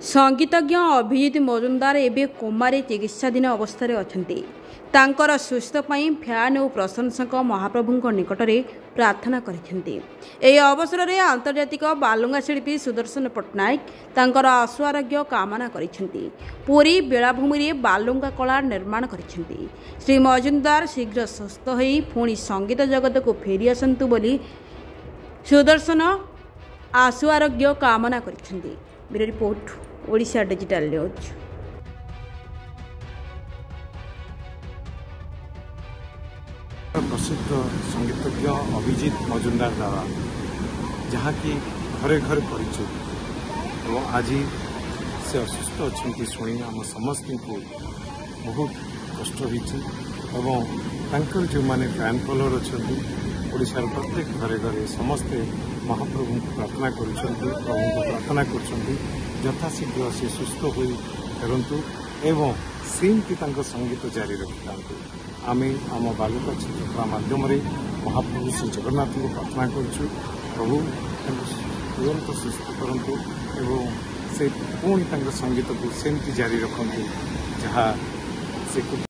संगीतज्ञ अभिजित मजुमदार एवं कोमारे चिकित्साधीन अवस्था अच्छा सुस्थ फैन और प्रशंसक महाप्रभु निकट में प्रार्थना करते। अवसर में आंतर्जातिक बालुंगा शिल्पी सुदर्शन पट्टनायक आशु आरोग्य कामना करते। पुरी बेलाभूमि में बालुंगा कला निर्माण करते। श्री मजुमदार शीघ्र सुस्थ हो पुणी संगीत जगत को फेरी आसतु बोली सुदर्शन आशु आरोग्य कामना करते। Bureau report Odisha digital news. प्रसिद्ध संगीतज्ञ अभिजित मजुमदार द्वारा जहाँकि घरे घरे परिचित और आज से असुस्थ अच्छा शुणी आम समस्त को बहुत कष्ट हो जो माने फैन फॉलोअर अच्छा ओडिशार प्रत्येक घरे घरे समस्ते महाप्रभु को प्रार्थना करप्रभु को प्रार्थना कर यथाशीघ्र से सुस्थ हो फेरतु एवं सेमती संगीत जारी रखी आम आम बालुका चित्रकला मध्यम महाप्रभु श्री जगन्नाथ को प्रार्थना करूँ प्रभु तुरंत सुस्थ करंतु एवं से पुणी संगीत को सेमती जारी रखु जहाँ से